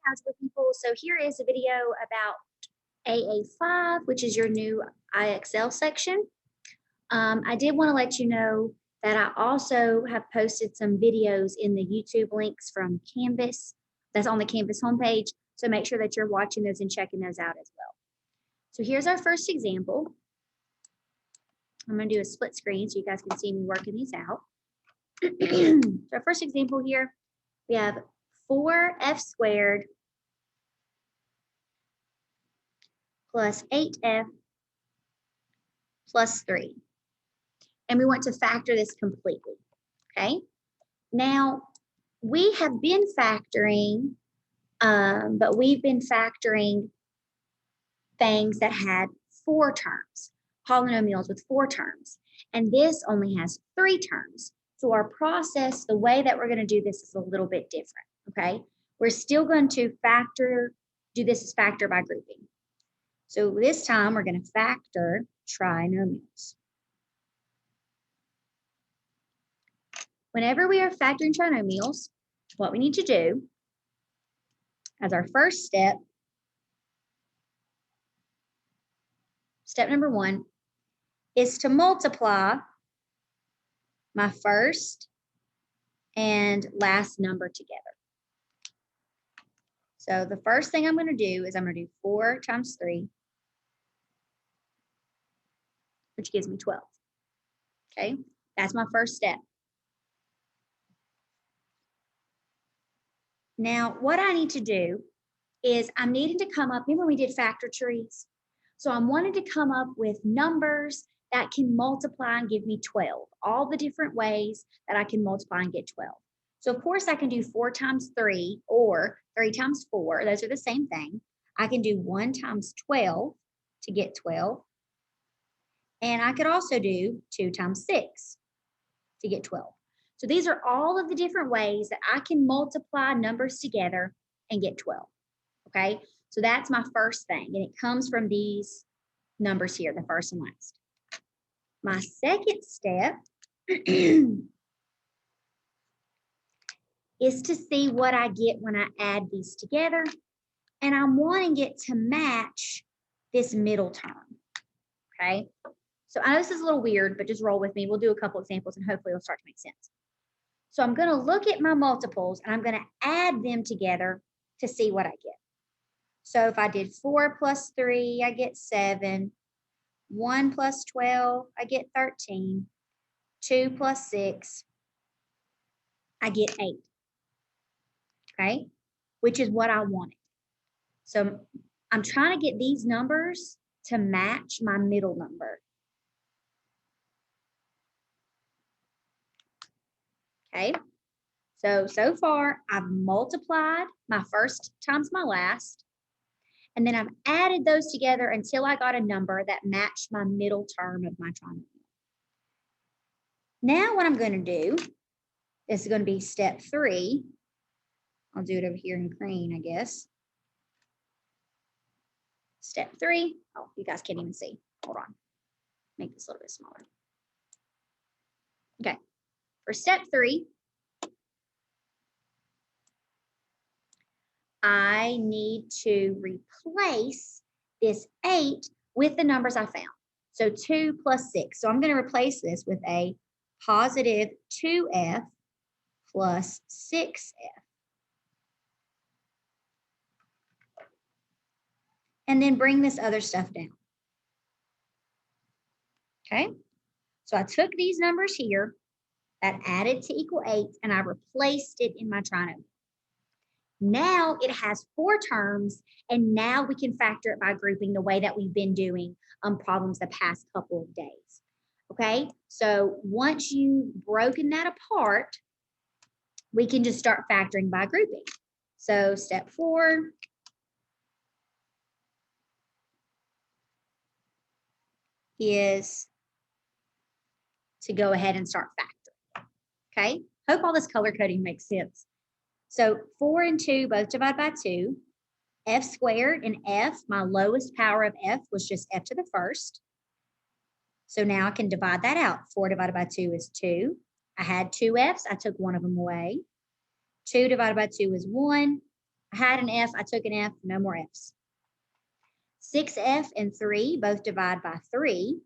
algebra people. So here is a video about AA5, which is your new IXL section. I did want to let you know that I also have posted some videos in the YouTube links from Canvas. That's on the Canvas homepage. So make sure that you're watching those and checking those out as well. So here's our first example. I'm going to do a split screen so you guys can see me working these out. So our first example here, we have 4f squared plus 8f plus 3. And we want to factor this completely, okay? Now, we have been factoring, but we've been factoring things that had 4 terms, polynomials with 4 terms. And this only has 3 terms. So our process, the way that we're going to do this is a little bit different, okay? We're still going to do this as factor by grouping. So this time we're going to factor trinomials. Whenever we are factoring trinomials, what we need to do as our first step, step number 1, is to multiply my first and last number together. So the first thing I'm going to do is I'm going to do 4 times 3, which gives me 12. Okay, that's my first step. Now, what I need to do is I'm needing to come up, remember we did factor trees? So I'm wanting to come up with numbers that can multiply and give me 12, all the different ways that I can multiply and get 12. So of course I can do 4 times 3 or 3 times 4, those are the same thing. I can do 1 times 12 to get 12. And I could also do 2 times 6 to get 12. So these are all of the different ways that I can multiply numbers together and get 12, okay? So that's my first thing, and it comes from these numbers here, the first and last. My second step is to see what I get when I add these together, and I'm wanting it to match this middle term, okay? So I know this is a little weird, but just roll with me. We'll do a couple examples, and hopefully it'll start to make sense. So I'm going to look at my multiples, and I'm going to add them together to see what I get. So if I did 4 plus 3, I get 7. 1 plus 12, I get 13. 2 plus 6, I get 8. Okay, which is what I wanted. So I'm trying to get these numbers to match my middle number. Okay, so far I've multiplied my first times my last, and then I've added those together until I got a number that matched my middle term of my trinomial. Now what I'm going to do is going to be step 3. I'll do it over here in green, I guess. Step 3. Oh, you guys can't even see. Hold on. Make this a little bit smaller. Okay. For step 3, I need to replace this 8 with the numbers I found. So 2 plus 6. So I'm going to replace this with a positive 2f plus 6f. And then bring this other stuff down. Okay? So I took these numbers here that added to equal 8, and I replaced it in my trinomial. Now it has 4 terms, and now we can factor it by grouping the way that we've been doing problems the past couple of days. Okay, so once you've broken that apart, we can just start factoring by grouping. So step 4, is to go ahead and start factoring. Okay, hope all this color coding makes sense. So 4 and 2 both divide by 2. F squared and f, my lowest power of f was just f to the first. So now I can divide that out. 4 divided by 2 is 2. I had 2 f's. I took one of them away. 2 divided by 2 is 1. I had an F, I took an F, no more Fs. 6F and 3 both divide by 3.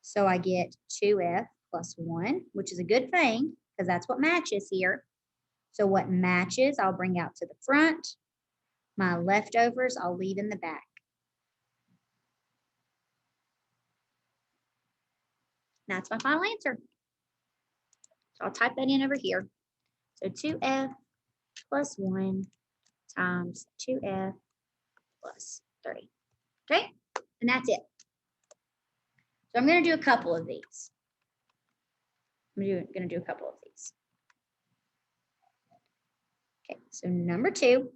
So I get 2F plus 1, which is a good thing because that's what matches here. So what matches, I'll bring out to the front. My leftovers, I'll leave in the back. That's my final answer. So I'll type that in over here. So 2F plus 1 times 2F plus 3. Okay, and that's it. So I'm going to do a couple of these. I'm going to do a couple of these. Okay, so number 2,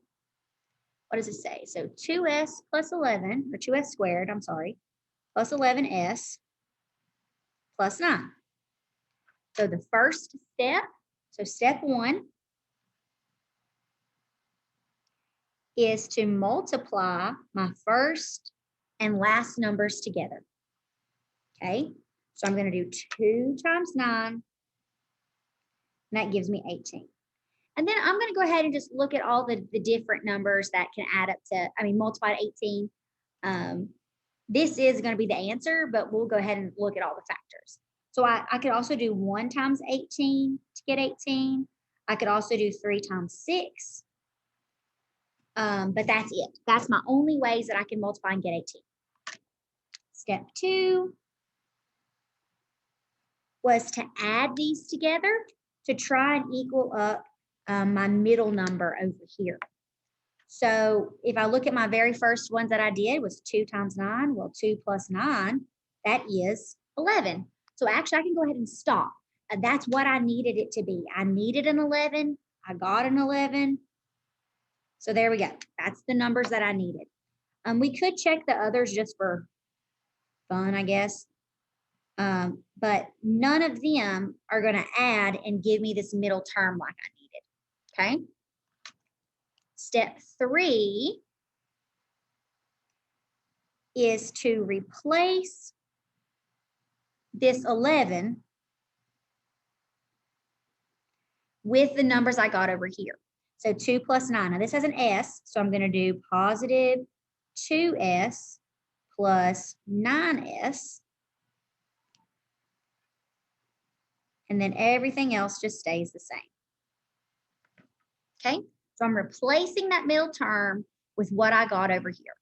what does it say? So 2s plus 11, or 2s squared, I'm sorry, plus 11s plus 9. So the first step, so step 1 is to multiply my first and last numbers together. Okay, so I'm going to do 2 times 9, and that gives me 18. And then I'm going to go ahead and just look at all the different numbers that can add up to, multiply to 18. This is going to be the answer, but we'll go ahead and look at all the factors. So I could also do 1 times 18 to get 18. I could also do 3 times 6. But that's it. That's my only ways that I can multiply and get 18. Step 2 was to add these together to try and equal up my middle number over here. So if I look at my very first ones that I did was 2 times 9. Well, 2 plus 9, that is 11. So actually I can go ahead and stop. That's what I needed it to be. I needed an 11. I got an 11. So there we go. That's the numbers that I needed. We could check the others just for fun, I guess. But none of them are going to add and give me this middle term like I needed. Okay. Step 3 is to replace this 11 with the numbers I got over here. So 2 plus 9. Now this has an S, so I'm going to do positive 2S plus 9S. And then everything else just stays the same. Okay, so I'm replacing that middle term with what I got over here.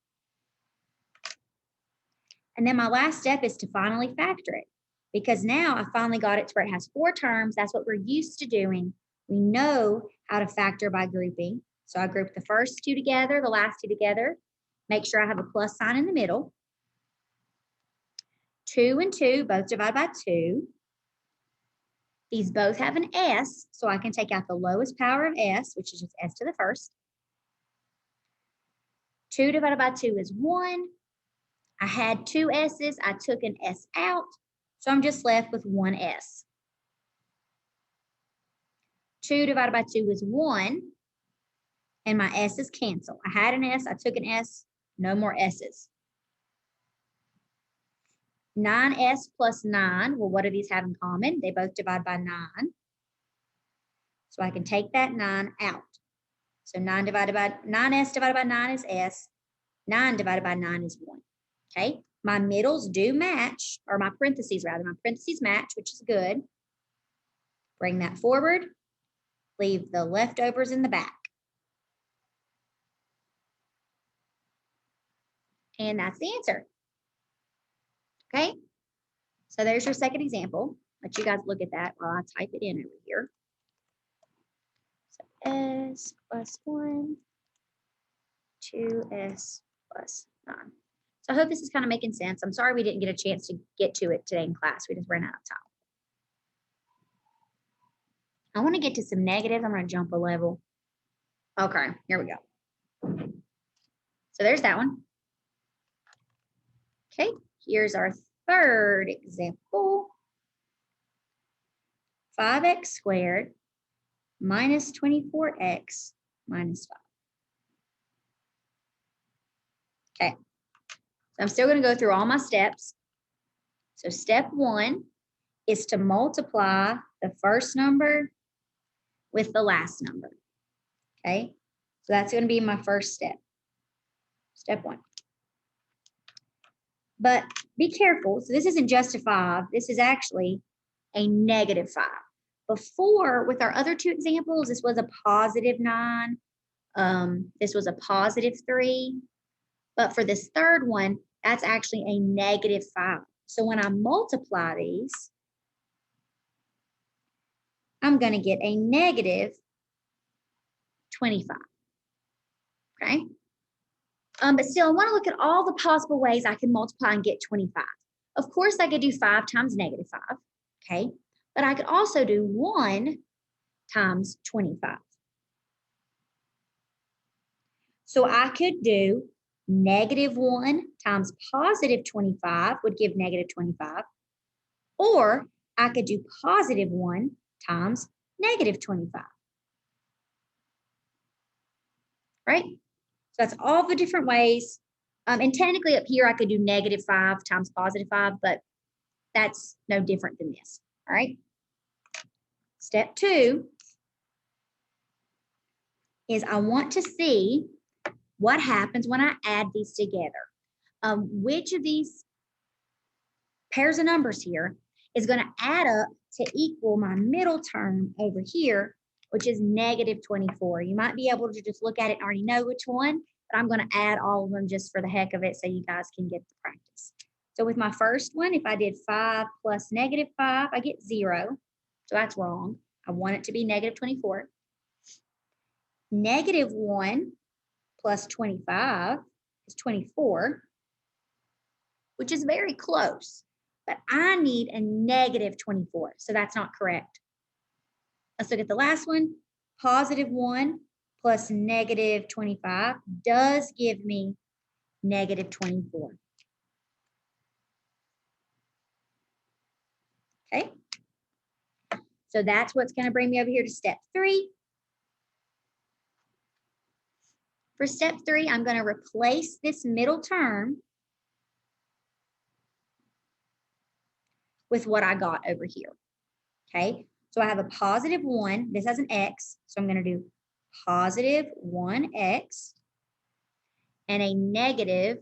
And then my last step is to finally factor it, because now I finally got it to where it has 4 terms. That's what we're used to doing. We know how to factor by grouping. So I group the first 2 together, the last 2 together, make sure I have a plus sign in the middle. 2 and 2 both divide by 2. These both have an S, so I can take out the lowest power of S, which is just S to the first. 2 divided by 2 is 1. I had 2 S's. I took an S out, so I'm just left with 1 S. 2 divided by 2 is 1, and my S's cancel. I had an S. I took an S. No more S's. 9S plus 9. Well, what do these have in common? They both divide by 9. So I can take that 9 out. So 9S divided by 9 is S. 9 divided by 9 is 1. Okay. My middles do match, or my parentheses rather. My parentheses match, which is good. Bring that forward. Leave the leftovers in the back. And that's the answer. Okay, so there's your second example. Let you guys look at that while I type it in over here. So S plus 1, 2S plus 9. So I hope this is kind of making sense. I'm sorry we didn't get a chance to get to it today in class. We just ran out of time. I want to get to some negatives. I'm going to jump a level. Okay, here we go. So there's that one. Okay, here's our third example. 5x squared minus 24x minus 5. Okay, so I'm still going to go through all my steps. So step 1 is to multiply the first number with the last number. Okay, So that's going to be my first step. Step 1. But be careful. So this isn't just a 5. This is actually a negative 5. Before, with our other 2 examples, this was a positive 9. This was a positive 3. But for this third one, that's actually a negative 5. So when I multiply these, I'm going to get a negative 25. Okay? But still, I want to look at all the possible ways I can multiply and get 25. Of course, I could do 5 times negative 5. Okay? But I could also do 1 times 25. So I could do negative 1 times positive 25 would give negative 25. Or I could do positive 1 times negative 25. Right? So that's all the different ways. And technically up here, I could do negative 5 times positive 5, but that's no different than this. All right? Step 2 is I want to see what happens when I add these together. Which of these pairs of numbers here is going to add up to equal my middle term over here, which is negative 24. You might be able to just look at it and already know which one, but I'm going to add all of them just for the heck of it so you guys can get the practice. So with my first one, if I did 5 plus negative 5, I get 0. So that's wrong. I want it to be negative 24. Negative 1 plus 25 is 24, which is very close. But I need a negative 24, so that's not correct. Let's look at the last one. Positive 1 plus negative 25 does give me negative 24. Okay? So that's what's going to bring me over here to step 3. For step 3, I'm going to replace this middle term with what I got over here. Okay? So I have a positive 1. This has an x, so I'm going to do positive 1x and a negative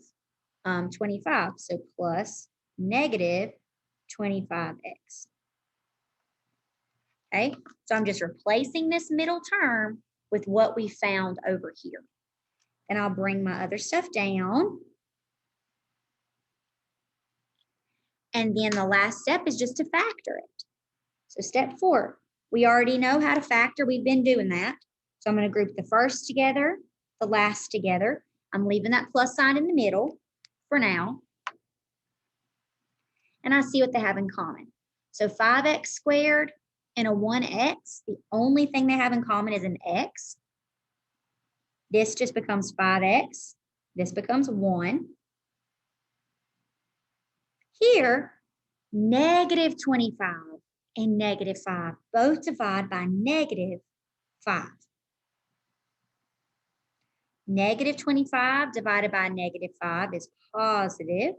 25. So plus negative 25x. Okay, so I'm just replacing this middle term with what we found over here. And I'll bring my other stuff down. And then the last step is just to factor it. So step 4, we already know how to factor. We've been doing that. So I'm going to group the first together, the last together. I'm leaving that plus sign in the middle for now. And I see what they have in common. So 5x squared and a 1x, the only thing they have in common is an x. This just becomes 5x. This becomes 1. Here, negative 25 and negative 5 both divide by negative 5. Negative 25 divided by negative 5 is positive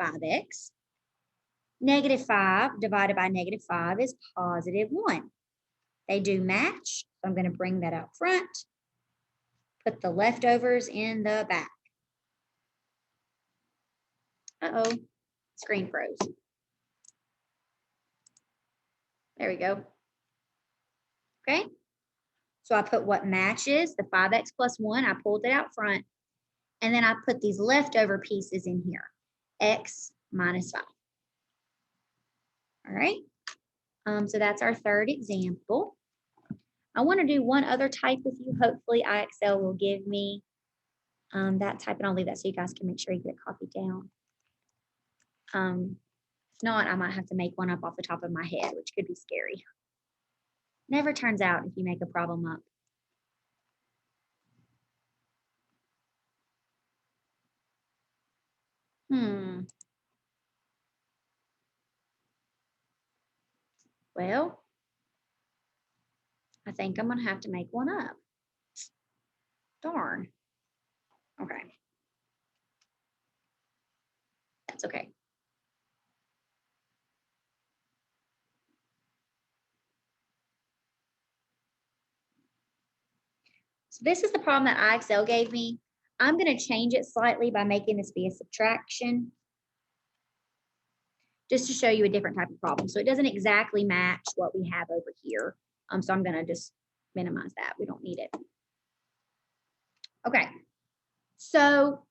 5x. Negative 5 divided by negative 5 is positive 1. They do match, so I'm going to bring that out front. Put the leftovers in the back. Uh-oh, screen froze. There we go. Okay, so I put what matches, the 5x plus 1, I pulled it out front, and then I put these leftover pieces in here, x minus 5. All right, so that's our third example. I want to do one other type with you. Hopefully IXL will give me that type, and I'll leave that so you guys can make sure you get it copied down. If not, I might have to make one up off the top of my head, which could be scary. Never turns out if you make a problem up. Well, I think I'm going to have to make one up. Darn. Okay. That's okay. So this is the problem that IXL gave me. I'm going to change it slightly by making this be a subtraction, just to show you a different type of problem. So it doesn't exactly match what we have over here. So I'm going to just minimize that. We don't need it. Okay, so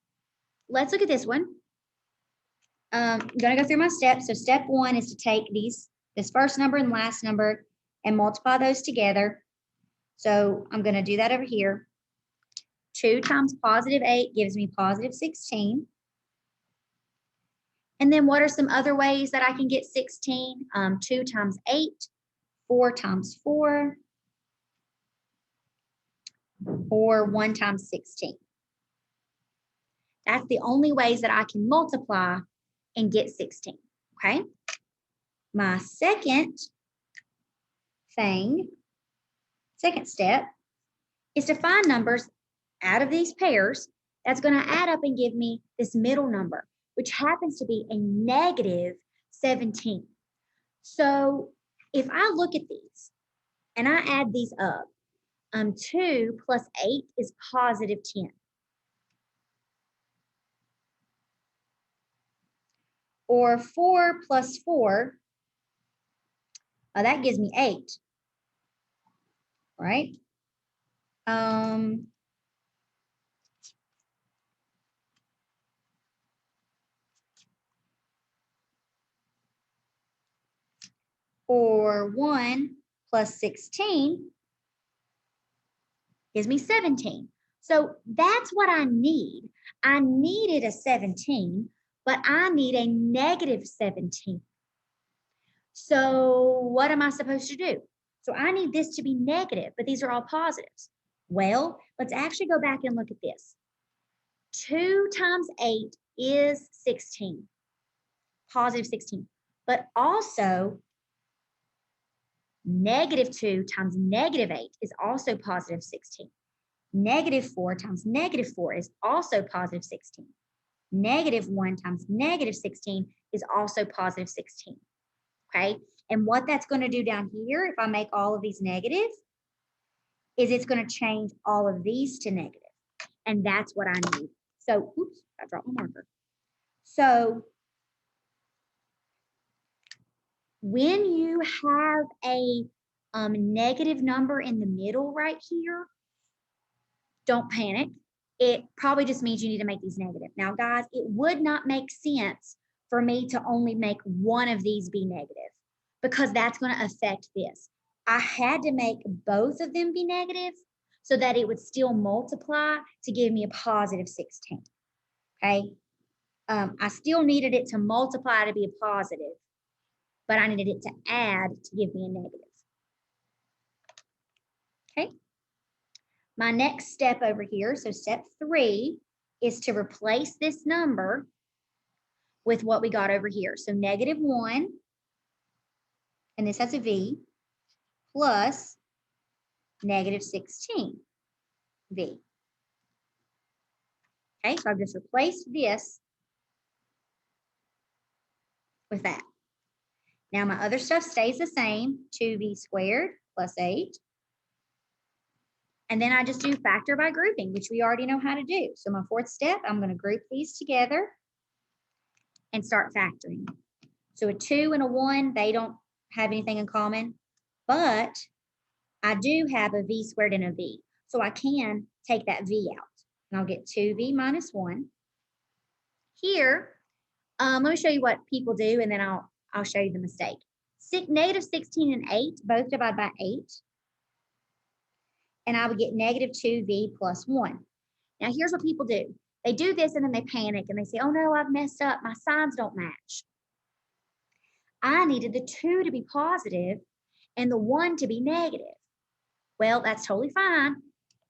let's look at this one. I'm going to go through my steps. So step one is to take this first number and last number and multiply those together. So I'm going to do that over here. 2 times positive 8 gives me positive 16. And then what are some other ways that I can get 16? 2 times 8, 4 times 4, or 1 times 16. That's the only ways that I can multiply and get 16, okay? My second step is to find numbers out of these pairs that's going to add up and give me this middle number, which happens to be a negative 17. So if I look at these and I add these up, 2 plus 8 is positive 10. Or 4 plus 4, that gives me 8, right? Or 1 plus 16 gives me 17. So that's what I need. I needed a 17, but I need a negative 17. So what am I supposed to do? So I need this to be negative, but these are all positives. Well, let's actually go back and look at this. 2 times 8 is 16, positive 16. But also, negative 2 times negative 8 is also positive 16. Negative 4 times negative 4 is also positive 16. Negative 1 times negative 16 is also positive 16. Okay? And what that's going to do down here, if I make all of these negative, is it's going to change all of these to negative. And that's what I need. So, oops, I dropped my marker. So, when you have a negative number in the middle right here, don't panic. It probably just means you need to make these negative. Now, guys, it would not make sense for me to only make one of these be negative because that's going to affect this. I had to make both of them be negative so that it would still multiply to give me a positive 16. Okay. I still needed it to multiply to be a positive, but I needed it to add to give me a negative. Okay. My next step over here, so step 3, is to replace this number with what we got over here. So negative 1, and this has a V, plus negative 16, V. Okay, so I've just replaced this with that. Now my other stuff stays the same, 2V squared plus 8. And then I just do factor by grouping, which we already know how to do. So my fourth step, I'm going to group these together and start factoring. So a 2 and a 1, they don't have anything in common, but I do have a V squared and a V. So I can take that V out, and I'll get 2V minus 1. Here, let me show you what people do, and then I'll show you the mistake. Negative 16 and 8 both divide by 8, and I would get negative 2V plus 1. Now, here's what people do. They do this, and then they panic, and they say, oh, no, I've messed up. My signs don't match. I needed the 2 to be positive and the 1 to be negative. Well, that's totally fine.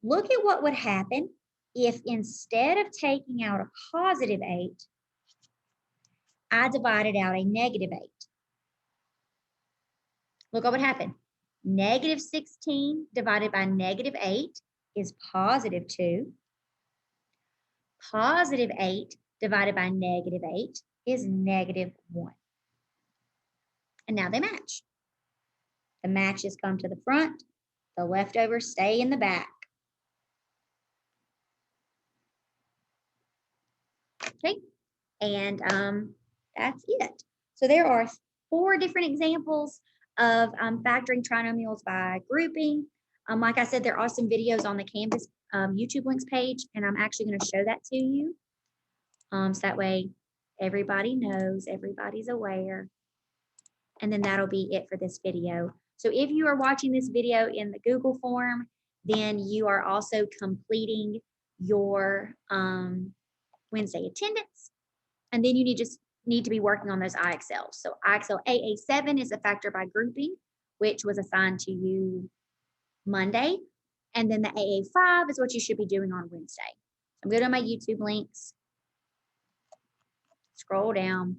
Look at what would happen if instead of taking out a positive 8, I divided out a negative 8. Look what would happen. Negative 16 divided by negative 8 is positive 2. Positive 8 divided by negative 8 is negative 1. And now they match. The matches come to the front. The leftovers stay in the back. Okay, and that's it. So there are 4 different examples of factoring trinomials by grouping. Like I said, there are some videos on the Canvas YouTube links page, and I'm actually going to show that to you. So that way everybody knows, everybody's aware. And then that'll be it for this video. So if you are watching this video in the Google form, then you are also completing your Wednesday attendance. And then you just need to be working on those IXLs. So IXL AA7 is a factor by grouping, which was assigned to you Monday. And then the AA5 is what you should be doing on Wednesday. I'm going to my YouTube links. Scroll down.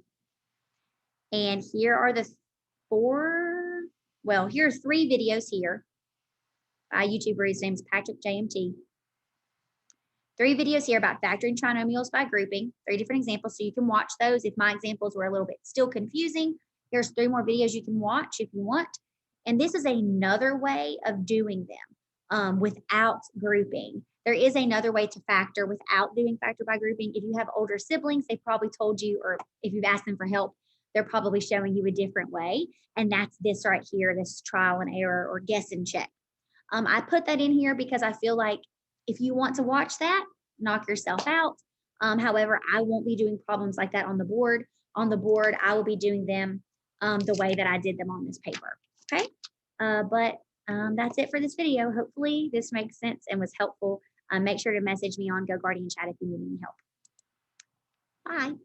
And here are the 4, well, here's 3 videos here by a YouTuber. His name is Patrick JMT. 3 videos here about factoring trinomials by grouping, 3 different examples. So you can watch those. If my examples were a little bit still confusing, here's 3 more videos you can watch if you want. And this is another way of doing them without grouping. There is another way to factor without doing factor by grouping. If you have older siblings, they probably told you, or if you've asked them for help, they're probably showing you a different way. And that's this right here, this trial and error or guess and check. I put that in here because I feel like if you want to watch that, knock yourself out. However, I won't be doing problems like that on the board. On the board, I will be doing them the way that I did them on this paper. Okay, but that's it for this video. Hopefully this makes sense and was helpful. Make sure to message me on Go Guardian Chat if you need any help. Bye.